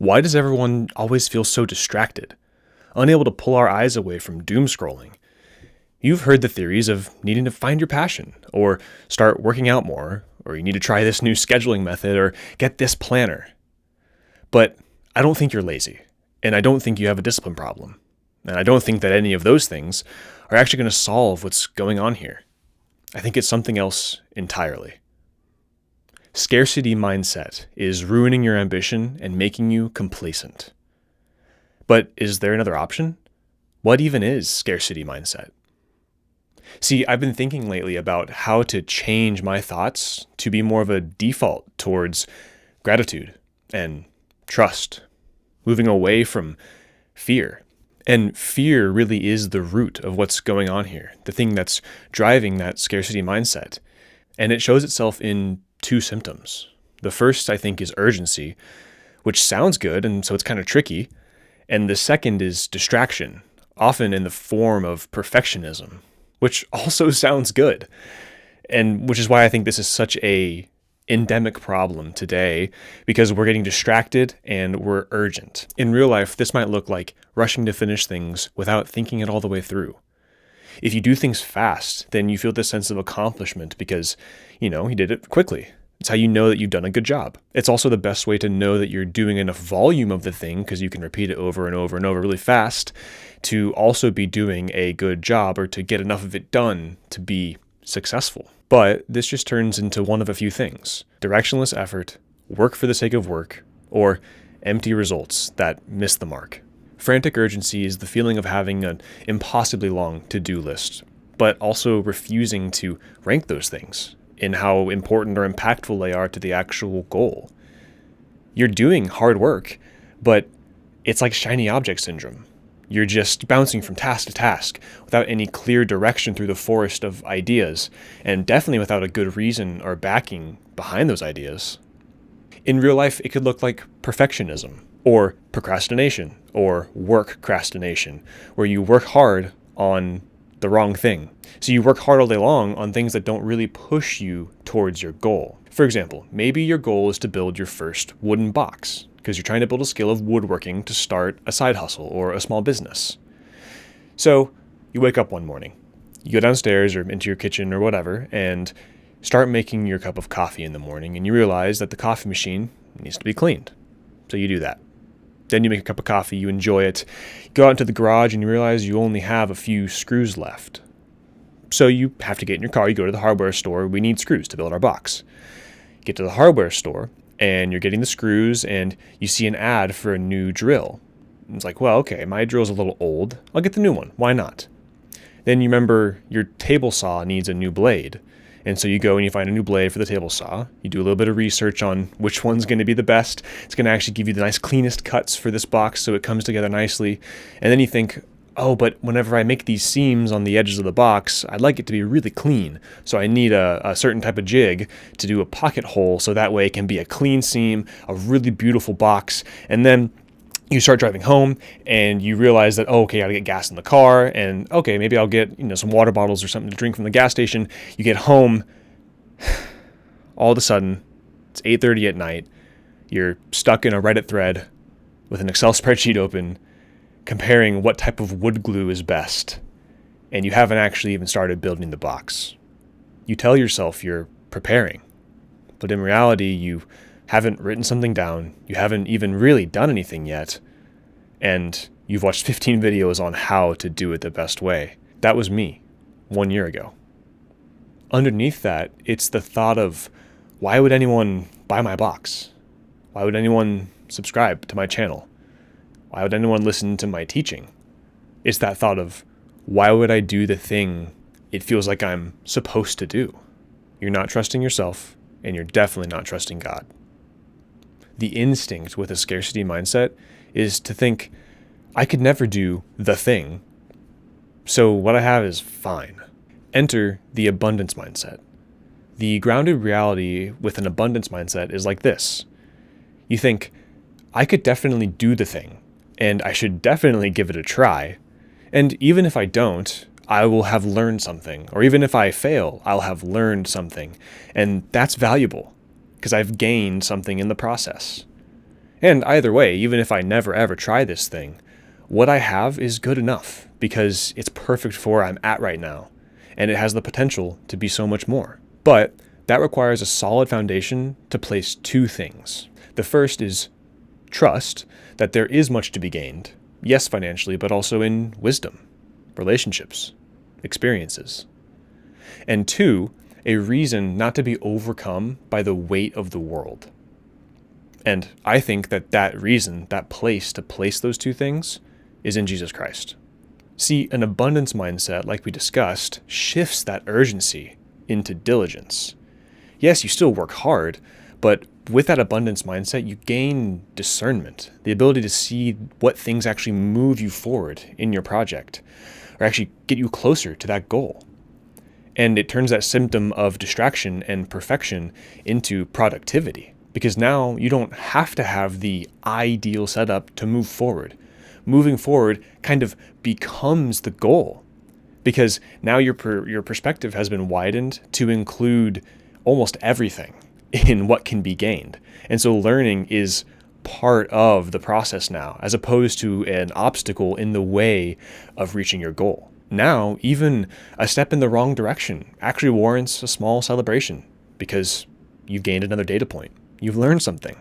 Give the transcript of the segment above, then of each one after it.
Why does everyone always feel so distracted, unable to pull our eyes away from doom scrolling? You've heard the theories of needing to find your passion, or start working out more, or you need to try this new scheduling method, or get this planner. But I don't think you're lazy, and I don't think you have a discipline problem, and I don't think that any of those things are actually going to solve what's going on here. I think it's something else entirely. Scarcity mindset is ruining your ambition and making you complacent. But is there another option? What even is scarcity mindset? See, I've been thinking lately about how to change my thoughts to be more of a default towards gratitude and trust, moving away from fear. And fear really is the root of what's going on here, the thing that's driving that scarcity mindset. And it shows itself in two symptoms. The first, I think, is urgency, which sounds good, and so it's kind of tricky. And the second is distraction, often in the form of perfectionism, which also sounds good. And which is why I think this is such a endemic problem today, because we're getting distracted and we're urgent. In real life, this might look like rushing to finish things without thinking it all the way through. If you do things fast, then you feel this sense of accomplishment because, you did it quickly. It's how you know that you've done a good job. It's also the best way to know that you're doing enough volume of the thing, because you can repeat it over and over and over really fast, to also be doing a good job, or to get enough of it done to be successful. But this just turns into one of a few things: directionless effort, work for the sake of work, or empty results that miss the mark. Frantic urgency is the feeling of having an impossibly long to-do list, but also refusing to rank those things in how important or impactful they are to the actual goal. You're doing hard work, but it's like shiny object syndrome. You're just bouncing from task to task without any clear direction through the forest of ideas, and definitely without a good reason or backing behind those ideas. In real life, it could look like perfectionism, or procrastination, or work-crastination, where you work hard on the wrong thing. So you work hard all day long on things that don't really push you towards your goal. For example, maybe your goal is to build your first wooden box, because you're trying to build a skill of woodworking to start a side hustle or a small business. So you wake up one morning, you go downstairs or into your kitchen or whatever, and start making your cup of coffee in the morning, and you realize that the coffee machine needs to be cleaned. So you do that. Then you make a cup of coffee, you enjoy it, you go out into the garage and you realize you only have a few screws left. So you have to get in your car, you go to the hardware store, we need screws to build our box. Get to the hardware store and you're getting the screws and you see an ad for a new drill. It's like, well, okay, my drill's a little old, I'll get the new one, why not? Then you remember your table saw needs a new blade. And so you go and you find a new blade for the table saw. You do a little bit of research on which one's going to be the best. It's going to actually give you the nice cleanest cuts for this box so it comes together nicely. And then you think, oh, but whenever I make these seams on the edges of the box, I'd like it to be really clean. So I need a certain type of jig to do a pocket hole so that way it can be a clean seam, a really beautiful box. And then you start driving home and you realize that, oh, okay, I gotta get gas in the car, and okay, maybe I'll get, some water bottles or something to drink from the gas station. You get home, all of a sudden, it's 8:30 at night, you're stuck in a Reddit thread with an Excel spreadsheet open, comparing what type of wood glue is best, and you haven't actually even started building the box. You tell yourself you're preparing, but in reality, you haven't written something down, you haven't even really done anything yet, and you've watched 15 videos on how to do it the best way. That was me 1 year ago. Underneath that, it's the thought of, why would anyone buy my box? Why would anyone subscribe to my channel? Why would anyone listen to my teaching? It's that thought of, why would I do the thing it feels like I'm supposed to do? You're not trusting yourself, and you're definitely not trusting God. The instinct with a scarcity mindset is to think, I could never do the thing, so what I have is fine. Enter the abundance mindset. The grounded reality with an abundance mindset is like this. You think, I could definitely do the thing, and I should definitely give it a try, and even if I don't, I will have learned something, or even if I fail, I'll have learned something, and that's valuable, because I've gained something in the process. And either way, even if I never ever try this thing, what I have is good enough because it's perfect for where I'm at right now, and it has the potential to be so much more. But that requires a solid foundation to place two things. The first is trust that there is much to be gained, yes, financially, but also in wisdom, relationships, experiences. And two, a reason not to be overcome by the weight of the world. And I think that reason, that place to place those two things, is in Jesus Christ. See, an abundance mindset, like we discussed, shifts that urgency into diligence. Yes, you still work hard, but with that abundance mindset, you gain discernment, the ability to see what things actually move you forward in your project, or actually get you closer to that goal. And it turns that symptom of distraction and perfection into productivity, because now you don't have to have the ideal setup to move forward. Moving forward kind of becomes the goal, because now your perspective has been widened to include almost everything in what can be gained. And so learning is part of the process now, as opposed to an obstacle in the way of reaching your goal. Now, even a step in the wrong direction actually warrants a small celebration because you've gained another data point. You've learned something.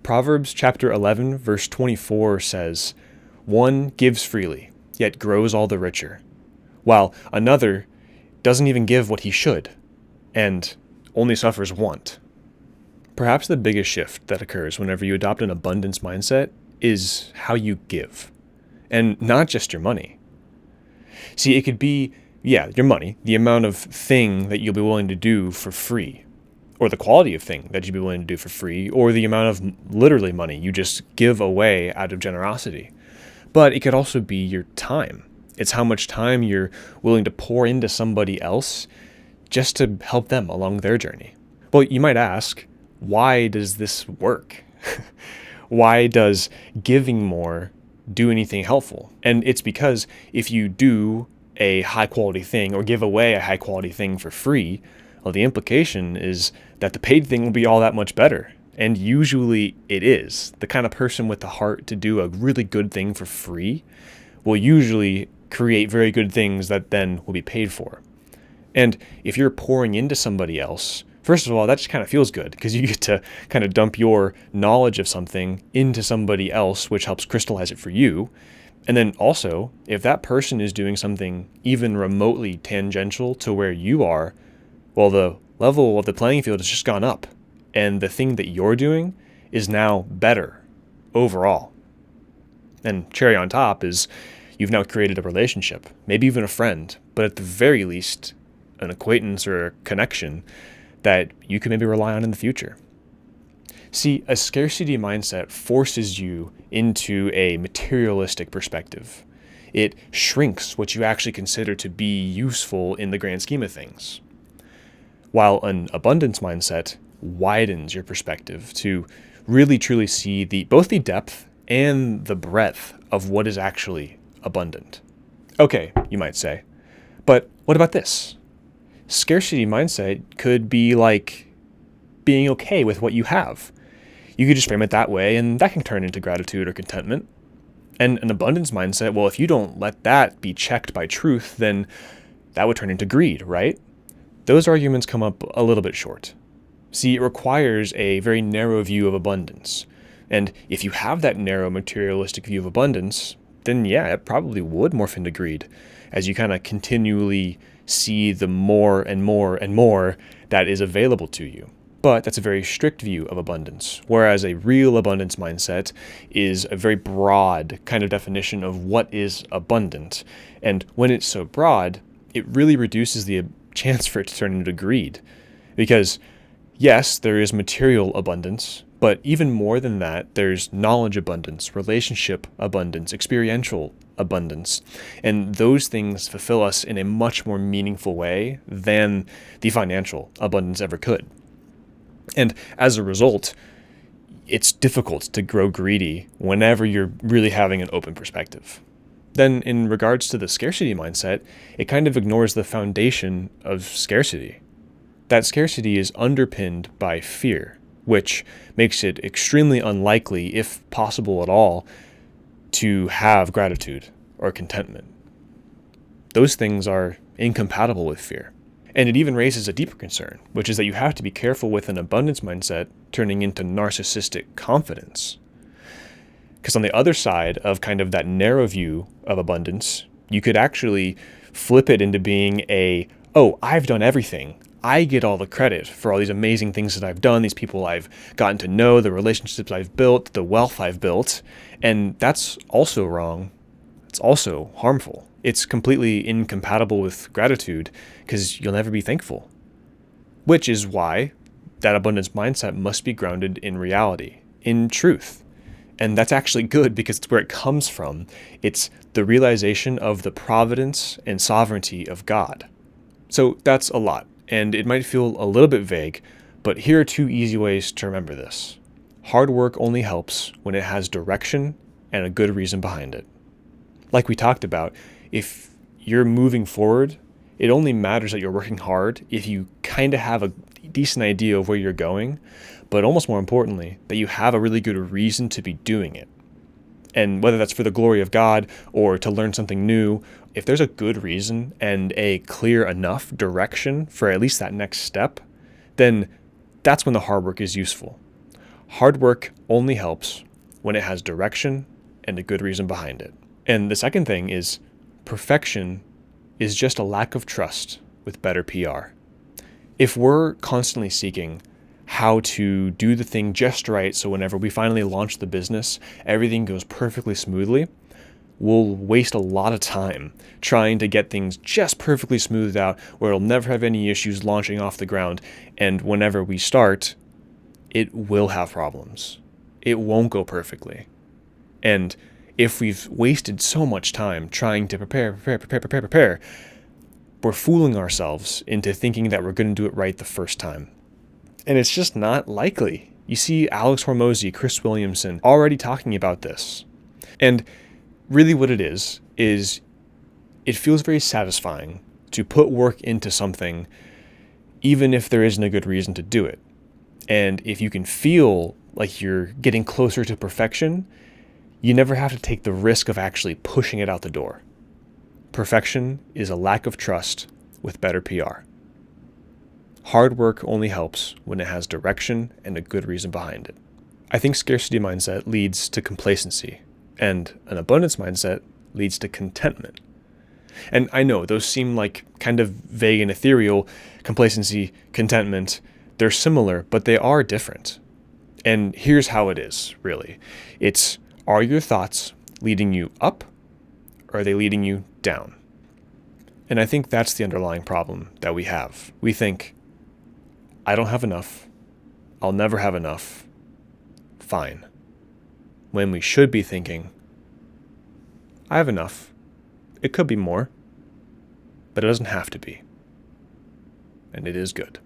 Proverbs chapter 11, verse 24 says, "One gives freely, yet grows all the richer, while another doesn't even give what he should, and only suffers want." Perhaps the biggest shift that occurs whenever you adopt an abundance mindset is how you give, and not just your money. See, it could be, your money, the amount of thing that you'll be willing to do for free, or the quality of thing that you'd be willing to do for free, or the amount of literally money you just give away out of generosity. But it could also be your time. It's how much time you're willing to pour into somebody else just to help them along their journey. Well, you might ask, why does this work? Why does giving more do anything helpful? And it's because if you do a high quality thing or give away a high quality thing for free, well, the implication is that the paid thing will be all that much better. And usually it is. The kind of person with the heart to do a really good thing for free will usually create very good things that then will be paid for. And if you're pouring into somebody else, first of all, that just kind of feels good because you get to kind of dump your knowledge of something into somebody else, which helps crystallize it for you. And then also, if that person is doing something even remotely tangential to where you are, well, the level of the playing field has just gone up. And the thing that you're doing is now better overall. And cherry on top is you've now created a relationship, maybe even a friend, but at the very least, an acquaintance or a connection that you can maybe rely on in the future. See, a scarcity mindset forces you into a materialistic perspective. It shrinks what you actually consider to be useful in the grand scheme of things. While an abundance mindset widens your perspective to really truly see both the depth and the breadth of what is actually abundant. Okay, you might say, but what about this? Scarcity mindset could be like being okay with what you have. You could just frame it that way, and that can turn into gratitude or contentment. And an abundance mindset, well, if you don't let that be checked by truth, then that would turn into greed, right? Those arguments come up a little bit short. See, it requires a very narrow view of abundance. And if you have that narrow materialistic view of abundance, then it probably would morph into greed as you kind of continually see the more and more and more that is available to you. But that's a very strict view of abundance, whereas a real abundance mindset is a very broad kind of definition of what is abundant. And when it's so broad, it really reduces the chance for it to turn into greed. Because yes, there is material abundance, but even more than that, there's knowledge abundance, relationship abundance, experiential abundance. And those things fulfill us in a much more meaningful way than the financial abundance ever could. And as a result, it's difficult to grow greedy whenever you're really having an open perspective. Then in regards to the scarcity mindset, it kind of ignores the foundation of scarcity. That scarcity is underpinned by fear. which makes it extremely unlikely, if possible at all, to have gratitude or contentment. Those things are incompatible with fear. And it even raises a deeper concern, which is that you have to be careful with an abundance mindset turning into narcissistic confidence. Because on the other side of kind of that narrow view of abundance, you could actually flip it into being oh, I've done everything. I get all the credit for all these amazing things that I've done, these people I've gotten to know, the relationships I've built, the wealth I've built. And that's also wrong. It's also harmful. It's completely incompatible with gratitude because you'll never be thankful. Which is why that abundance mindset must be grounded in reality, in truth. And that's actually good because it's where it comes from. It's the realization of the providence and sovereignty of God. So that's a lot, and it might feel a little bit vague, but here are 2 easy ways to remember this. Hard work only helps when it has direction and a good reason behind it. Like we talked about, if you're moving forward, it only matters that you're working hard if you kind of have a decent idea of where you're going, but almost more importantly, that you have a really good reason to be doing it. And whether that's for the glory of God or to learn something new, if there's a good reason and a clear enough direction for at least that next step, then that's when the hard work is useful. Hard work only helps when it has direction and a good reason behind it. And the second thing is perfection is just a lack of trust with better PR. If we're constantly seeking how to do the thing just right so whenever we finally launch the business, everything goes perfectly smoothly, we'll waste a lot of time trying to get things just perfectly smoothed out where it'll never have any issues launching off the ground. And whenever we start, it will have problems. It won't go perfectly. And if we've wasted so much time trying to prepare, we're fooling ourselves into thinking that we're going to do it right the first time. And it's just not likely. You see Alex Hormozy, Chris Williamson already talking about this. And really what it is it feels very satisfying to put work into something even if there isn't a good reason to do it. And if you can feel like you're getting closer to perfection, you never have to take the risk of actually pushing it out the door. Perfection is a lack of trust with better PR. Hard work only helps when it has direction and a good reason behind it. I think scarcity mindset leads to complacency, and an abundance mindset leads to contentment. And I know those seem like kind of vague and ethereal. Complacency, contentment, they're similar, but they are different. And here's how it is, really. Are your thoughts leading you up, or are they leading you down? And I think that's the underlying problem that we have. We think, I don't have enough. I'll never have enough. Fine. When we should be thinking, I have enough. It could be more, but it doesn't have to be. And it is good.